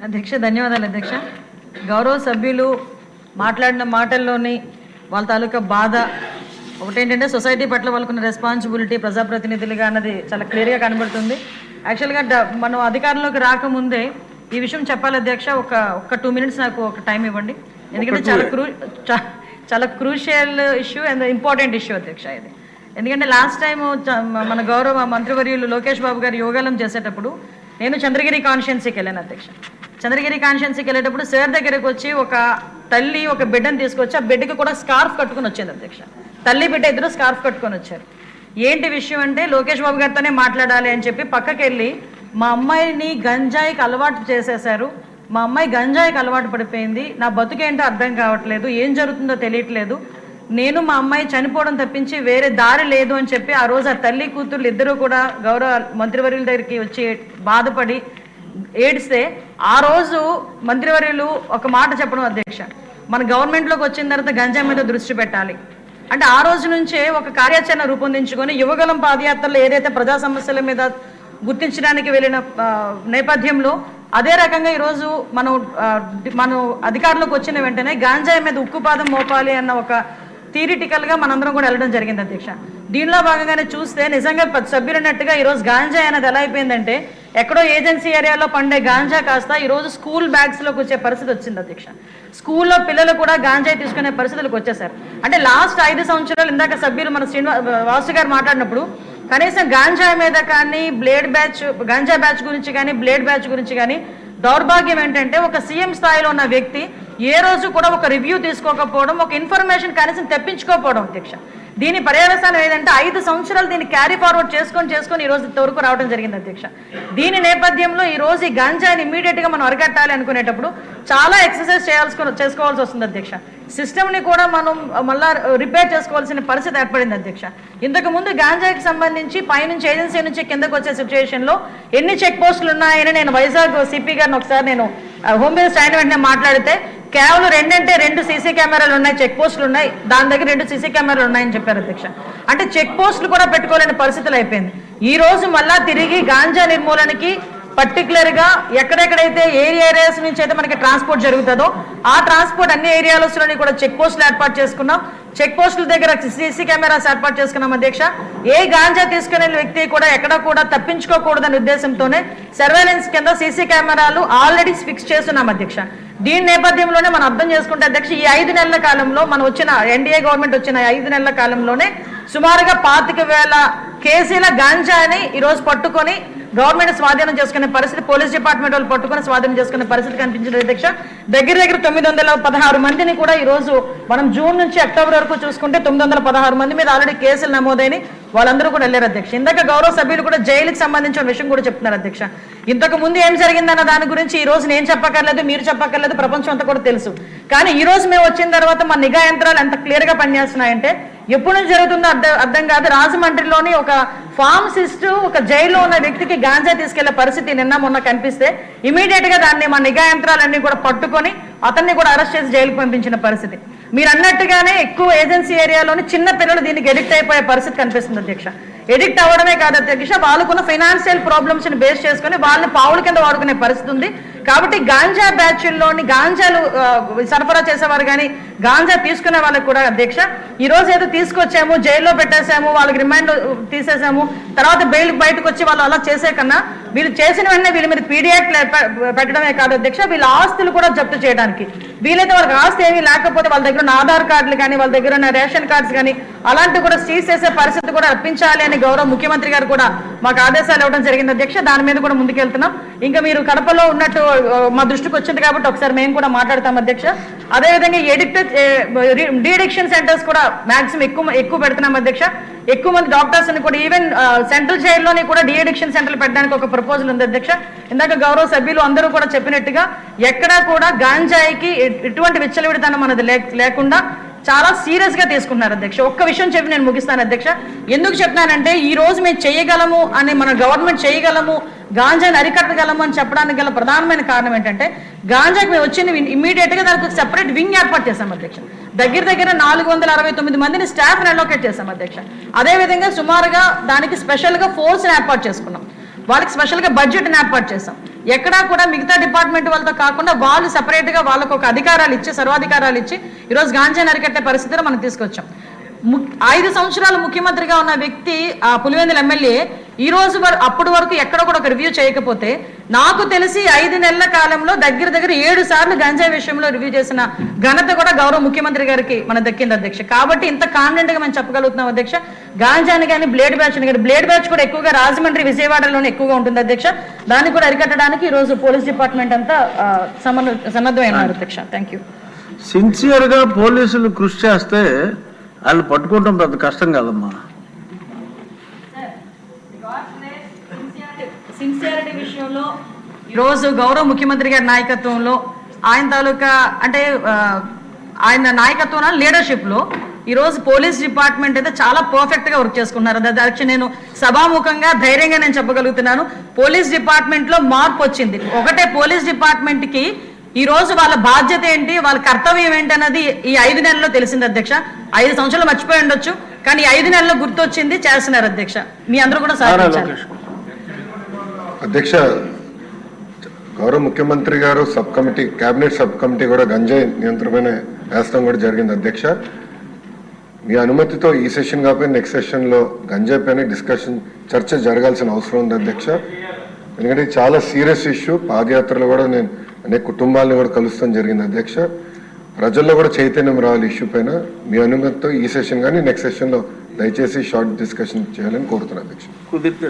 అధ్యక్ష ధన్యవాదాలు అధ్యక్ష. గౌరవ సభ్యులు మాట్లాడిన మాటల్లోని వాళ్ళ తాలూకా బాధ ఒకటేంటంటే సొసైటీ పట్ల వాళ్ళకున్న రెస్పాన్సిబిలిటీ ప్రజాప్రతినిధులుగా అన్నది చాలా క్లియర్గా కనబడుతుంది. యాక్చువల్గా మనం అధికారంలోకి రాకముందే ఈ విషయం చెప్పాలి అధ్యక్ష. ఒక 2 minutes నాకు ఒక టైం ఇవ్వండి, ఎందుకంటే చాలా crucial issue and important issue అధ్యక్ష ఇది. ఎందుకంటే లాస్ట్ టైం మన గౌరవ మంత్రివర్యులు లోకేష్ బాబు గారు యోగాలం చేసేటప్పుడు నేను చంద్రగిరి కాన్స్టిట్యున్సీకి వెళ్ళాను అధ్యక్ష. చంద్రగిరి కాన్స్టిట్యున్సీకి వెళ్ళేటప్పుడు సార్ దగ్గరకు వచ్చి ఒక తల్లి ఒక బిడ్డను తీసుకొచ్చి ఆ బిడ్డకి కూడా స్కార్ఫ్ కట్టుకుని వచ్చింది అధ్యక్ష. తల్లి బిడ్డ ఇద్దరు స్కార్ఫ్ కట్టుకొని వచ్చారు. ఏంటి విషయం అంటే లోకేష్ బాబు గారితోనే మాట్లాడాలి అని చెప్పి పక్కకి వెళ్ళి మా అమ్మాయిని గంజాయికి అలవాటు చేసేశారు, మా అమ్మాయి గంజాయికి అలవాటు పడిపోయింది, నా బతుకేంటో అర్థం కావట్లేదు, ఏం జరుగుతుందో తెలియట్లేదు, నేను మా అమ్మాయి చనిపోవడం తప్పించి వేరే దారి లేదు అని చెప్పి ఆ రోజు ఆ తల్లి కూతుర్లు ఇద్దరు కూడా గౌరవ మంత్రివర్యుల దగ్గరికి వచ్చి బాధపడి ఏడిస్తే ఆ రోజు మంత్రివర్యులు ఒక మాట చెప్పడం అధ్యక్ష, మన గవర్నమెంట్లోకి వచ్చిన తర్వాత గంజా మీద దృష్టి పెట్టాలి అంటే ఆ రోజు నుంచే ఒక కార్యాచరణ రూపొందించుకొని యువగలం పాదయాత్రలో ఏదైతే ప్రజా సమస్యల మీద గుర్తించడానికి వెళ్ళిన నేపథ్యంలో అదే రకంగా ఈరోజు మనం అధికారంలోకి వచ్చిన వెంటనే గాంజాయి మీద ఉక్కుపాదం మోపాలి అన్న ఒక థియరిటికల్గా మనందరం కూడా వెళ్ళడం జరిగింది అధ్యక్ష. దీనిలో భాగంగానే చూస్తే నిజంగా సభ్యులు అన్నట్టుగా ఈరోజు గాంజా అనేది ఎలా అయిపోయిందంటే ఎక్కడో ఏజెన్సీ ఏరియాలో పండే గాంజా కాస్త ఈరోజు స్కూల్ బ్యాగ్స్లోకి వచ్చే పరిస్థితి వచ్చింది అధ్యక్ష. స్కూల్లో పిల్లలు కూడా గాంజాయి తీసుకునే పరిస్థితులకు వచ్చేసారు. అంటే లాస్ట్ 5 సంవత్సరాలు ఇందాక సభ్యులు మన వాసు గారు మాట్లాడినప్పుడు కనీసం గాంజా మీద కానీ గాంజా బ్యాచ్ గురించి కానీ బ్లేడ్ బ్యాచ్ గురించి కానీ దౌర్భాగ్యం ఏంటంటే ఒక సీఎం స్థాయిలో ఉన్న వ్యక్తి ఏ రోజు కూడా ఒక రివ్యూ తీసుకోకపోవడం, ఒక ఇన్ఫర్మేషన్ కనీసం తెప్పించుకోకపోవడం అధ్యక్ష. దీని పర్యవసానం ఏదంటే 5 సంవత్సరాలు దీన్ని క్యారీ ఫార్వర్డ్ చేసుకొని ఈ రోజు ఇంతవరకు రావడం జరిగింది అధ్యక్ష. దీని నేపథ్యంలో ఈ రోజు ఈ గంజాయిని ఇమీడియట్గా మనం అరికట్టాలి అనుకునేటప్పుడు చాలా ఎక్సర్సైజ్ చేసుకోవాల్సి వస్తుంది అధ్యక్ష. సిస్టమ్ని కూడా మనం మళ్ళా రిపేర్ చేసుకోవాల్సిన పరిస్థితి ఏర్పడింది అధ్యక్ష. ఇంతకు ముందు గాంజాయికి సంబంధించి పైనుంచి ఏజెన్సీ నుంచి కిందకు వచ్చే సిచ్యువేషన్లో ఎన్ని చెక్ పోస్టులు ఉన్నాయని నేను వైజాగ్ సిపి గారిని ఒకసారి నేను హోమ్ మినిస్టర్ అయిన వెంటనే మాట్లాడితే కేవలం 2 సీసీ కెమెరాలు ఉన్నాయి, చెక్ పోస్టులు ఉన్నాయి, దాని దగ్గర 2 సీసీ కెమెరాలు ఉన్నాయని చెప్పారు అధ్యక్ష. అంటే చెక్ పోస్టులు కూడా పెట్టుకోలేని పరిస్థితులు అయిపోయింది. ఈ రోజు మళ్ళా తిరిగి గాంజా నిర్మూలనకి పర్టికులర్గా ఎక్కడెక్కడైతే ఏరియాస్ నుంచి అయితే మనకి ట్రాన్స్పోర్ట్ జరుగుతుందో ఆ ట్రాన్స్పోర్ట్ అన్ని ఏరియాలలోని కూడా చెక్ పోస్టులు ఏర్పాటు చేసుకున్నాం. చెక్ పోస్టుల దగ్గర సీసీ కెమెరాస్ ఏర్పాటు చేసుకున్నాం అధ్యక్ష. ఏ గాంజా తీసుకునే వ్యక్తి కూడా ఎక్కడ కూడా తప్పించుకోకూడదనే ఉద్దేశంతోనే సర్వేలెన్స్ కింద సీసీ కెమెరాలు ఆల్రెడీ ఫిక్స్ చేస్తున్నాం అధ్యక్ష. దీని నేపథ్యంలోనే మనం అర్థం చేసుకుంటే అధ్యక్ష ఈ 5 నెలల కాలంలో మనం వచ్చిన ఎన్డీఏ గవర్నమెంట్ వచ్చిన 5 నెలల కాలంలోనే సుమారుగా 25,000 కేజీల గాంజాని ఈరోజు పట్టుకొని గవర్నమెంట్ స్వాధీనం చేసుకునే పరిస్థితి, పోలీస్ డిపార్ట్మెంట్ వాళ్ళు పట్టుకొని స్వాధీనం చేసుకునే పరిస్థితి కనిపించింది అధ్యక్ష. దగ్గర 916 మందిని కూడా ఈరోజు మనం జూన్ నుంచి అక్టోబర్ వరకు చూసుకుంటే 916 మంది మీద ఆల్రెడీ కేసులు నమోదైన వాళ్ళందరూ కూడా వెళ్ళారు అధ్యక్ష. ఇందాక గౌరవ సభ్యులు కూడా జైలుకి సంబంధించిన విషయం కూడా చెప్తున్నారు అధ్యక్ష. ఇంతకు ముందు ఏం జరిగిందన్న దాని గురించి ఈ రోజు నేను చెప్పక్కర్లేదు, మీరు చెప్పక్కర్లేదు, ప్రపంచం అంతా కూడా తెలుసు. కానీ ఈ రోజు మేము వచ్చిన తర్వాత మన నిఘా యంత్రాలు ఎంత క్లియర్గా పనిచేస్తున్నాయంటే ఎప్పుడు నుంచి జరుగుతుందో అర్థం కాదు. రాజమండ్రిలోని ఒక ఫార్మసిస్ట్ ఒక జైల్లో ఉన్న వ్యక్తికి గాంజా తీసుకెళ్లే పరిస్థితి నిన్న మొన్న కనిపిస్తే ఇమీడియట్ గా దాన్ని మన నిఘా యంత్రాలన్నీ కూడా పట్టుకొని అతన్ని కూడా అరెస్ట్ చేసి జైలుకు పంపించిన పరిస్థితి. మీరు అన్నట్టుగానే ఎక్కువ ఏజెన్సీ ఏరియాలోని చిన్న పిల్లలు దీనికి ఎడిక్ట్ అయిపోయే పరిస్థితి కనిపిస్తుంది అధ్యక్ష. ఎడిక్ట్ అవ్వడమే కాదు అధ్యక్ష, వాళ్ళకున్న ఫైనాన్షియల్ ప్రాబ్లమ్స్ ని బేస్ చేసుకుని వాళ్ళని పావుల కింద వాడుకునే పరిస్థితి ఉంది. కాబట్టి గాంజా బ్యాచ్ల్లోని గాంజాలు సరఫరా చేసేవారు కానీ గాంజా తీసుకునే వాళ్ళకి కూడా అధ్యక్ష ఈ రోజు ఏదో తీసుకొచ్చాము, జైల్లో పెట్టేసాము, వాళ్ళకి రిమైండ్ తీసేసాము, తర్వాత బెయిల్ బయటకు వచ్చి వాళ్ళు అలా చేసే కన్నా వీళ్ళు చేసిన వెంటనే వీళ్ళ మీద పీడియాక్ట్ పెట్టడమే కాదు అధ్యక్ష, వీళ్ళ ఆస్తులు కూడా జప్తు చేయడానికి వీలైతే వాళ్ళకి ఆస్తి ఏమీ లేకపోతే వాళ్ళ దగ్గర ఉన్న ఆధార్ కార్డులు కానీ వాళ్ళ దగ్గర ఉన్న రేషన్ కార్డ్స్ కానీ అలాంటివి కూడా సీజ్ చేసే పరిస్థితి కూడా రప్పించాలి అని గౌరవ ముఖ్యమంత్రి గారు కూడా మాకు ఆదేశాలు ఇవ్వడం జరిగింది అధ్యక్ష. దాని మీద కూడా ముందుకెళ్తున్నాం. ఇంకా మీరు కడపలో ఉన్నట్టు మా దృష్టికి వచ్చింది కాబట్టి ఒకసారి మేము కూడా మాట్లాడతాం అధ్యక్ష. అదేవిధంగా డీఅడిక్షన్ సెంటర్స్ కూడా మాక్సిమం ఎక్కువ పెడుతున్నాం అధ్యక్ష. ఎక్కువ మంది డాక్టర్స్ ని కూడా ఈవెన్ సెంట్రల్ జైల్లోని కూడా డీఅడిక్షన్ సెంటర్లు పెట్టడానికి ఒక ప్రపోజల్ ఉంది అధ్యక్ష. ఇందాక గౌరవ సభ్యులు అందరూ కూడా చెప్పినట్టుగా ఎక్కడా కూడా గాంజాయికి ఎటువంటి విచ్చలవిడితనం అనేది లేకుండా చాలా సీరియస్ గా తీసుకుంటున్నారు అధ్యక్ష. ఒక్క విషయం చెప్పి నేను ముగిస్తాను అధ్యక్ష. ఎందుకు చెప్తున్నానంటే ఈ రోజు మేము చేయగలము అని మన గవర్నమెంట్ చేయగలము, గాంజాని అరికట్టగలము అని చెప్పడానికి గల ప్రధానమైన కారణం ఏంటంటే గాంజాకి మేము వచ్చింది ఇమీడియట్ గా దానికి సెపరేట్ వింగ్ ఏర్పాటు చేశాం అధ్యక్ష. దగ్గర 469 మందిని స్టాఫ్ అలోకేట్ చేశాం అధ్యక్ష. అదేవిధంగా సుమారుగా దానికి స్పెషల్ గా ఫోర్స్ ఏర్పాటు చేసుకున్నాం, వాళ్ళకి స్పెషల్ గా బడ్జెట్ ఏర్పాటు చేశాం. ఎక్కడా కూడా మిగతా డిపార్ట్మెంట్ వాళ్ళతో కాకుండా వాళ్ళు సెపరేట్గా వాళ్ళకు ఒక అధికారాలు ఇచ్చి సర్వాధికారాలు ఇచ్చి ఈరోజు గాంజాని అరికట్టే పరిస్థితిలో మనం తీసుకొచ్చాం. 5 సంవత్సరాలు ముఖ్యమంత్రిగా ఉన్న వ్యక్తి ఆ పులివెందుల ఎమ్మెల్యే ఈ రోజు అప్పటి వరకు ఎక్కడ కూడా ఒక రివ్యూ చేయకపోతే, నాకు తెలిసి 5 నెలల కాలంలో దగ్గర 7 సార్లు గంజాయి విషయంలో రివ్యూ చేసిన ఘనత కూడా గౌరవ ముఖ్యమంత్రి గారికి మన దక్కింది అధ్యక్ష. కాబట్టి ఇంత కాన్ఫిడెంట్ గా మనం చెప్పగలుగుతున్నాం అధ్యక్ష. గాంజాని కానీ బ్లేడ్ బ్యాచ్ కానీ, బ్లేడ్ బ్యాచ్ కూడా ఎక్కువగా రాజమండ్రి విజయవాడలోనే ఎక్కువగా ఉంటుంది అధ్యక్ష. దాన్ని కూడా అరికట్టడానికి ఈ రోజు పోలీస్ డిపార్ట్మెంట్ అంతా సన్నద్ధమైనారు అధ్యక్ష. Thank you. సిన్సియర్ గా పోలీసులు కృషి చేస్తే వాళ్ళు పట్టుకోవడం పెద్ద కష్టం కాదమ్మా. సిన్సియారిటీ విషయంలో ఈరోజు గౌరవ ముఖ్యమంత్రి గారి నాయకత్వంలో ఆయన తాలూకా అంటే ఆయన నాయకత్వంలో లీడర్షిప్లో ఈరోజు పోలీస్ డిపార్ట్మెంట్ అయితే చాలా పర్ఫెక్ట్గా వర్క్ చేసుకున్నారు. అధ్యక్ష, నేను సభాముఖంగా ధైర్యంగా నేను చెప్పగలుగుతున్నాను, పోలీస్ డిపార్ట్మెంట్లో మార్పు వచ్చింది. ఒకటే పోలీస్ డిపార్ట్మెంట్కి ఈ రోజు వాళ్ళ బాధ్యత ఏంటి, వాళ్ళ కర్తవ్యం ఏంటి అన్నది ఈ 5 నెలల్లో తెలిసింది అధ్యక్ష. 5 సంవత్సరాలు మర్చిపోయి ఉండొచ్చు, కానీ 5 నెలల్లో గుర్తొచ్చింది, చేస్తున్నారు అధ్యక్ష. మీ అందరూ కూడా సహకరించాలి అధ్యక్ష. గౌరవ ముఖ్యమంత్రి గారు sub committee, cabinet sub committee కూడా గంజాయి నియంత్రణ వేస్తాం కూడా జరిగింది అధ్యక్ష. మీ అనుమతితో ఈ సెషన్ కాకపోతే నెక్స్ట్ సెషన్లో గంజాయి పైన చర్చ జరగాల్సిన అవసరం ఉంది అధ్యక్ష. ఎందుకంటే చాలా సీరియస్ ఇష్యూ. పాదయాత్రలో కూడా నేను అనేక కుటుంబాలను కూడా కలుస్తాం జరిగింది అధ్యక్ష. ప్రజల్లో కూడా చైతన్యం రావాలి ఇష్యూ పైన. మీ అనుమతితో ఈ సెషన్ కానీ నెక్స్ట్ సెషన్లో దయచేసి షార్ట్ డిస్కషన్ చేయాలని కోరుతున్నాను అధ్యక్ష. కుదిరితే